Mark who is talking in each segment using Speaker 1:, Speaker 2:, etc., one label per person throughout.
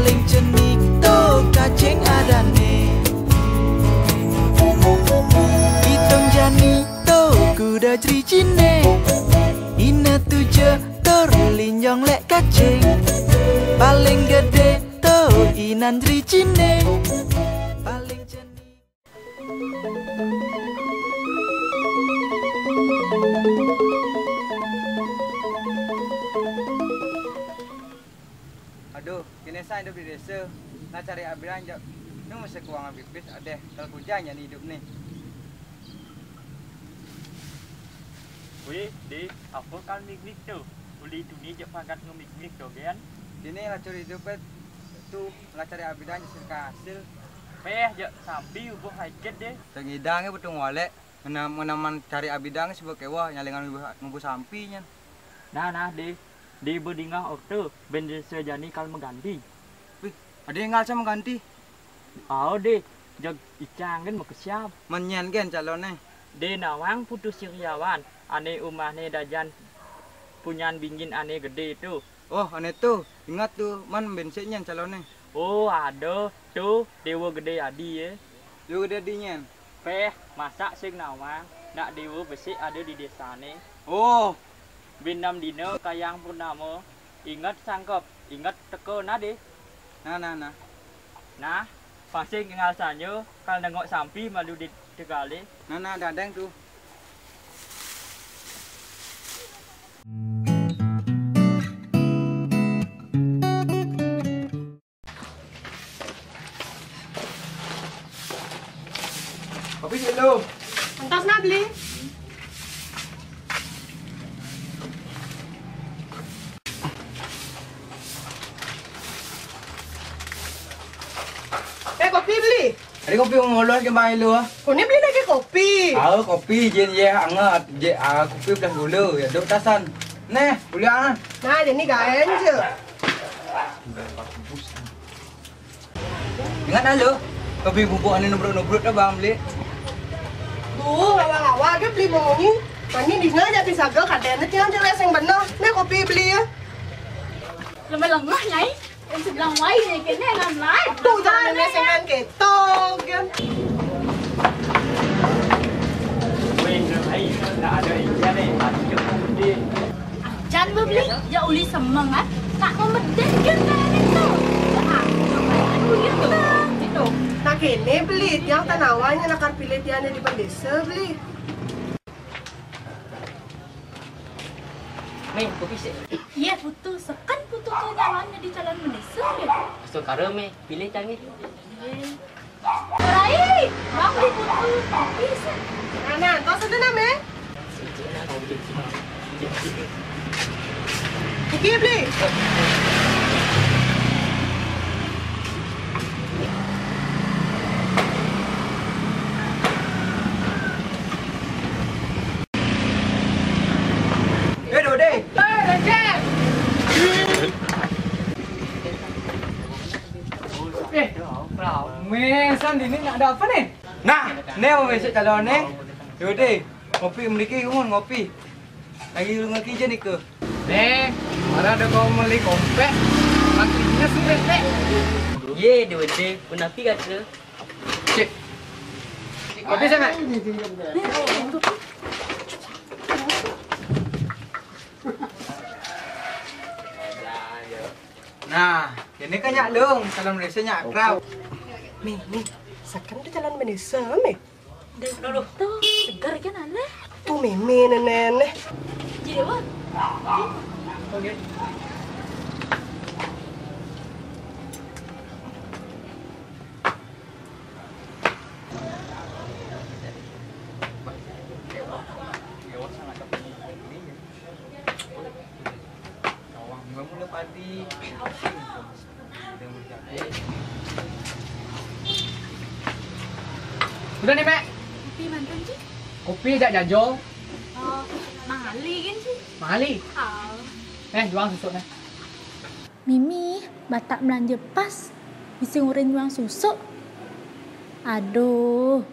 Speaker 1: paling cenik to kaceng adane. Itong jani to kuda cericine, ina tujuh tor linjong lek kaceng. Paling gede to inan cericine, paling cenik.
Speaker 2: Aduh, kini saya hidup di desa, nak cari abiran jauh. Ini mesti keuangan pipis, ada kalau hujannya nih hidup nih.
Speaker 3: Wih, di apa kan mik tu? Uli tu ni je pangkat ngemik tu kan?
Speaker 2: Ini lah curi hidup tu, lah cari abiran jadi hasil.
Speaker 3: Peh je sambil ubuh haiket deh.
Speaker 2: Tengidangnya betul ngolek, menaman cari abidang sebagai kewah nyalingan ngubu sampinya.
Speaker 3: Nah di berdingah okto benda sejani kal mengganti.
Speaker 2: Wih, ada yang ngalsa mengganti?
Speaker 3: Oh deh, jag icang kan mau kesiap.
Speaker 2: Menyan kan calonnya.
Speaker 3: De nawang putus Siriawan, ane umahne dajan punyan bingin ane gede itu.
Speaker 2: Oh, aneh tuh, ingat tuh, man bensinnya calonnya.
Speaker 3: Oh ada tuh dewa gede adi ya.
Speaker 2: Dewa gede adinya.
Speaker 3: Peh masak sing nawang, nak dewa besi ada di desa ne.
Speaker 2: Oh,
Speaker 3: Binam dino kayang purnama, ingat sangkop, ingat teko nade.
Speaker 2: nah.
Speaker 3: Nah, pasti kengal sanyo, kalau nengok sampi malu di tegale.
Speaker 2: Nah, dadeng tuh. Kopi dulu.
Speaker 4: Entas nak beli? Kopi beli?
Speaker 2: Ada kopi ngolor ke mai lu ah?
Speaker 4: Kau ni beli lagi kopi?
Speaker 2: Kopi jen ye anget, kopi plus gula ya duk tasan. Neh, beli ah.
Speaker 4: Nah, jadi gaen je.
Speaker 2: Ingat dah lu, kopi bubuk ane nubruk-nubruk dah bang beli.
Speaker 4: Awal-awal dia beli mongi. Mani di sana jadi saga kadang tiang jelas yang benar. Nih kopi beli ya.
Speaker 5: Lemah nyai. Em sebelah wai ni kena ngam lai.
Speaker 4: Tuh jangan mesengan ketok kan.
Speaker 3: Weh, ai nak ada ikan ni, macam dia.
Speaker 5: Jangan berbeli, ya uli semangat. Tak memedek kan itu. Itu.
Speaker 4: Nak kene beli tiang tanawanya nak pilih tiangnya di desa beli.
Speaker 6: Mei, kopi sih.
Speaker 5: Ya putu, sekan putu tu nyawanya di calon Malaysia ya.
Speaker 6: Sukara Mei, pilih canggih.
Speaker 5: Rai, bang beli putu. Bisa.
Speaker 4: Nah, kau sudah nama? Iki beli.
Speaker 2: Mesan ini nak ada apa nih? Nah, ni apa besok calon ni? Yaudah, ngopi memiliki umur ngopi. Lagi lu ngaki je ni ke? Nih, mana ada kau beli kompek? Makinnya sudah nek.
Speaker 6: Ye, dua deh, penapi kata.
Speaker 2: Cik, kopi sana. Nah, ini kan nyak lung, kalau Malaysia nyak krau.
Speaker 4: Nih, sekarang tu jalan Malaysia, Mei.
Speaker 5: Dulu tu segar kan alah.
Speaker 4: Tu meme nenek.
Speaker 5: Jadi apa?
Speaker 2: Okey.
Speaker 7: Sudah nih, Mek.
Speaker 5: Kopi mantan sih.
Speaker 7: Kopi jak jajo.
Speaker 5: Oh, mahali kan sih.
Speaker 7: Mahali. Juang susu nih.
Speaker 5: Mimi, batak belanja pas. Bisa ngurin juang susu. Aduh.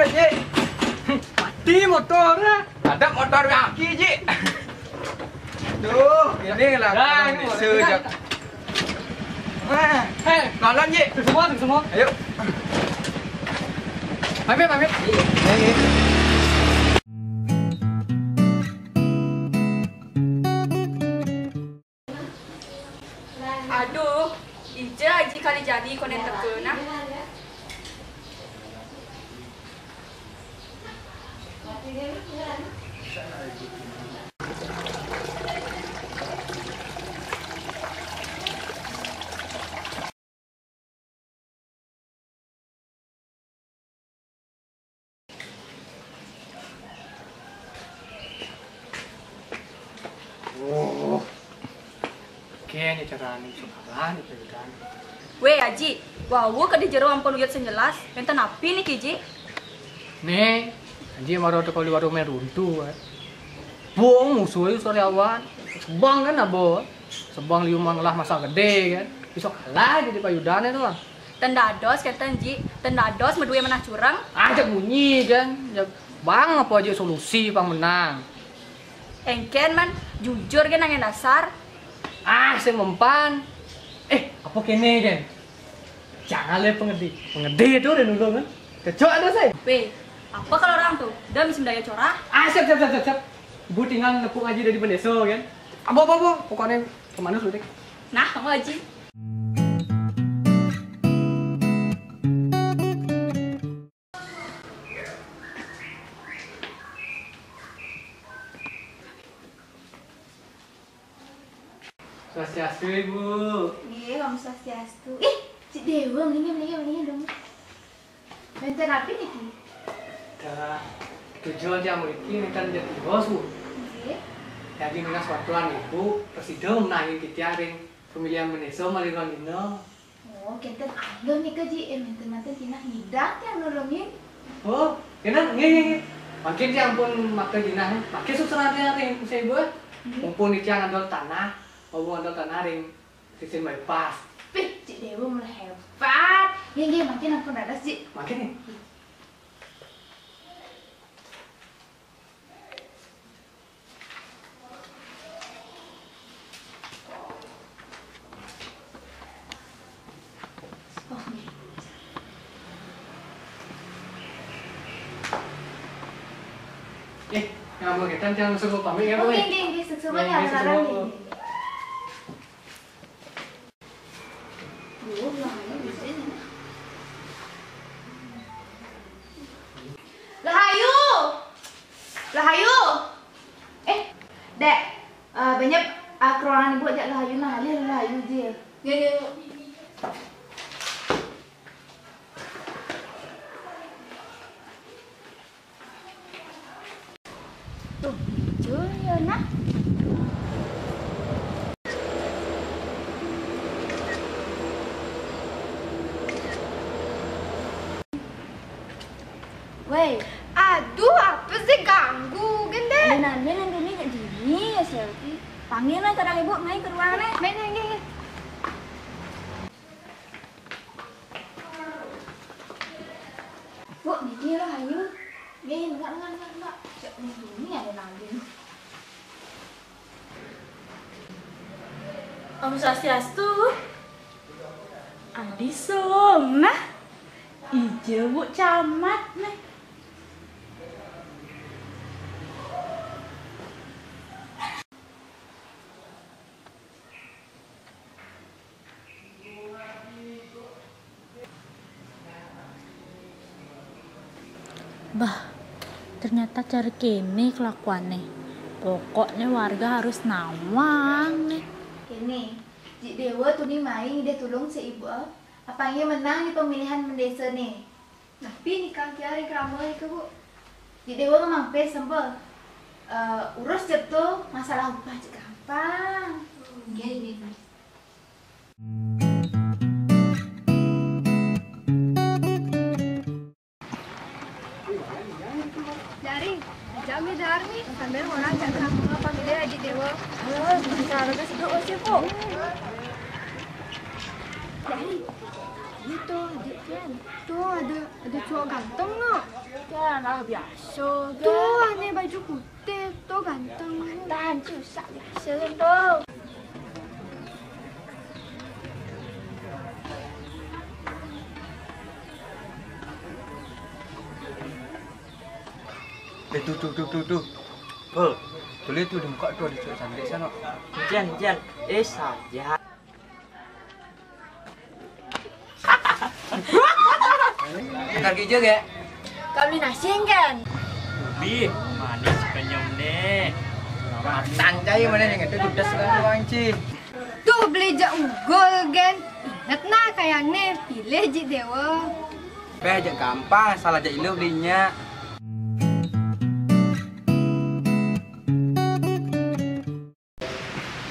Speaker 2: dah, Cik.
Speaker 7: Mati motornya.
Speaker 2: Ada motor kaki, Cik. Tuh, inilah
Speaker 7: Dah, ini
Speaker 2: desa
Speaker 7: boleh.
Speaker 2: jak.
Speaker 7: Hei,
Speaker 2: Pelan-pelan, Cik.
Speaker 7: tu semua.
Speaker 2: Ayo.
Speaker 7: Pamit.
Speaker 8: Aduh, Ija aja kali jadi konen teke nah.
Speaker 7: Oh. Kayaknya cara nih sokalan itu kan.
Speaker 8: Weh Aji, wow ke di jero ampun lihat senjelas, enten api nih Kiji.
Speaker 7: Nih, anjing maro tuh kalau di warung meruntu kan. Buang musuh itu sariawan. Sebang kan abo. Sebang liumang lah masa gede kan. Besok kalah jadi payudane tuh lah.
Speaker 8: Tendados kenten Ji, tendados medue menah curang.
Speaker 7: Ajak bunyi kan. Ya bang apa aja solusi pang menang.
Speaker 8: Engken man, jujur kan nangin dasar.
Speaker 7: Saya mempan. Apa kene kan? Jangan lihat pengedi itu udah dulu kan. Kecok ada saya.
Speaker 8: Weh, apa kalau orang tuh? Udah misi daya corah.
Speaker 7: Siap. Ibu tinggal nepuk aja dari pendeso kan. Abo. Pokoknya kemana sudah deh.
Speaker 8: Nah, kamu Aji.
Speaker 7: Swastiastu Ibu.
Speaker 9: Iya, Om Swastiastu. Cik Dewa, mendingan dong. Benten api nih, Ki?
Speaker 7: Dah, tujuan jam ini minta jadi bos, Bu.
Speaker 9: Iya.
Speaker 7: Jadi minta suatuan Ibu, presiden menahin kita ring pemilihan meneso maliran dino.
Speaker 9: Oh, kita ada nih ke Ji. Benten nanti tina hidat yang nolongin.
Speaker 7: Oh, kena nge. Makin dia ampun makan dina, makin susah ring saya Ibu. Mumpun dia ngandol tanah, mau ngandol tanah ring sistem bypass.
Speaker 9: Pih, Cik Dewa mulai hebat. Iya, makin aku dadas, Ji.
Speaker 7: Makin nih.
Speaker 9: Oh, nih.
Speaker 7: Nggak mau kita jangan suruh pamit ya, Bu.
Speaker 9: Oke, sesuai
Speaker 7: Iya,
Speaker 9: ya,
Speaker 7: sesuai.
Speaker 9: nih. Lahayu. Dek, banyak keruangan Ibu ajak Lahayu Lahayu dia. Ya. Tuh, hijau ya nak. Weh,
Speaker 4: Aduh, apa sih ganggu, gende?
Speaker 9: nanya ini kayak gini ya Selvi. Panggil lah kadang Ibu main ke ruangan
Speaker 4: Main yang
Speaker 9: Bu, ini lah Ayu. Enggak. Ini ada lagi.
Speaker 8: Om Swastiastu. Adi Soma. Ijo Bu camat nih.
Speaker 5: Bah, ternyata cara kene kelakuannya. Pokoknya warga harus nawang nih.
Speaker 9: Ini, Cik Dewa tuh nih main dia tolong si Ibu. Apanya menang di pemilihan mendesa nih. Tapi nih Kang Kiari keramai ke Bu. Cik Dewa nggak mampir sembel. Urus jatuh masalah upah cek gampang. Iya.
Speaker 4: Dari, jamin dari, sambil orang jangan kamu panggil aja Dewa.
Speaker 9: Sekarang kasih doa sih Bu. Dari, Itu adik kan. Tuh ada cowok ganteng no.
Speaker 8: Kan lah biasa kan.
Speaker 9: Tuh ada baju putih, tuh ganteng.
Speaker 8: Dan susah biasa kan tuh.
Speaker 2: Tuh.
Speaker 3: Apa?
Speaker 2: Tulis tuh di muka tuh ada cewek cantik sana.
Speaker 3: Jan. Saja.
Speaker 2: Kaki je ke?
Speaker 8: Kami nasi kan.
Speaker 3: Bi, manis kenyum deh.
Speaker 2: Matang cai mana yang itu udah sekarang wanci.
Speaker 9: Tuh beli jak unggul kan. Ingat nah kayaknya pilih Ji Dewa.
Speaker 2: Aja gampang, salah aja ilu belinya.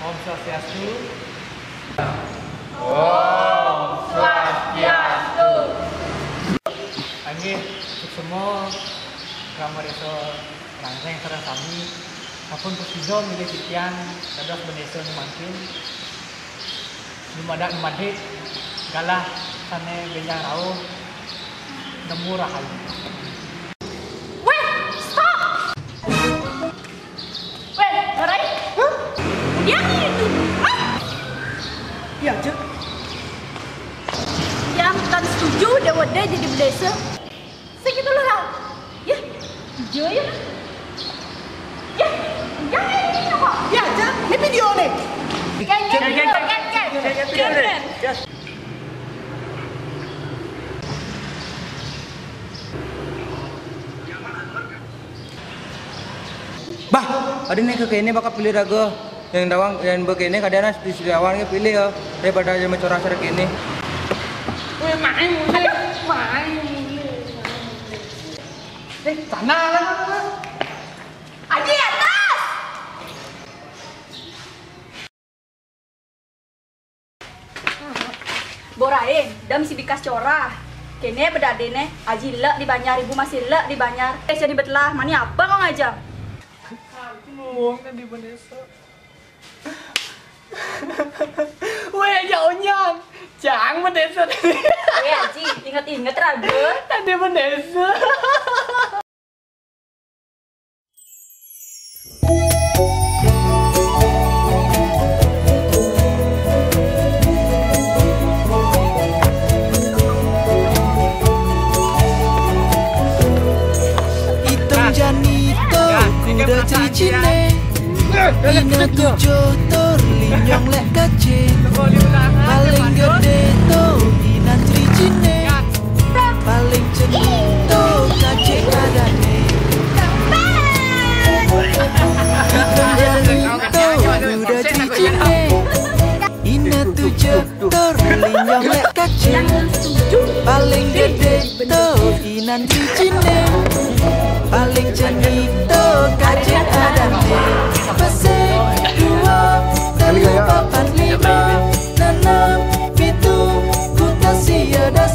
Speaker 7: Om Swastiastu. Anggi, semua kamar itu rangseng sareng sami. Apun persido milih titian kados bendesa mangkin. Lumada made galah sane benjang rauh nemu rahayu.
Speaker 8: Alright. Dia itu.
Speaker 4: Ya, Cek.
Speaker 8: Yang tan setuju Dewa Deh jadi bendesa. Segitu lah. Ya. Jo ya. Ya.
Speaker 4: Ya, Cek. Ini video nih.
Speaker 8: Kan.
Speaker 2: Bah, ada nih ke ini bakal pilih raga. Yang dawang yang begini kadang di Siliawan ke pilih ya daripada yang mencorah serek ini.
Speaker 7: Weh main mulai. Sana lah.
Speaker 8: Aji atas. Borain, dam si bikas corah. Kene bedadene, aji lek di Banjar, ibu masih lek di Banjar. Jadi betlah, mani apa kau ngajak?
Speaker 7: Ngomong di bendesa. Weh jauhnya. Jangan bendesa.
Speaker 8: Eh Aji, inget-inget raga.
Speaker 7: Tadi bendesa.
Speaker 1: Itong janito kuda tricine Ina tujuh tur linyong lek kacin Paling gede to ina tricine Paling cenito kacing adane Itong janito kuda tricine Ina tujuh tur linyong lek kacin Paling gede to ina tricine Paling cenito kacing adane Pesek dua telu papat lima enam pitu ku tasih ada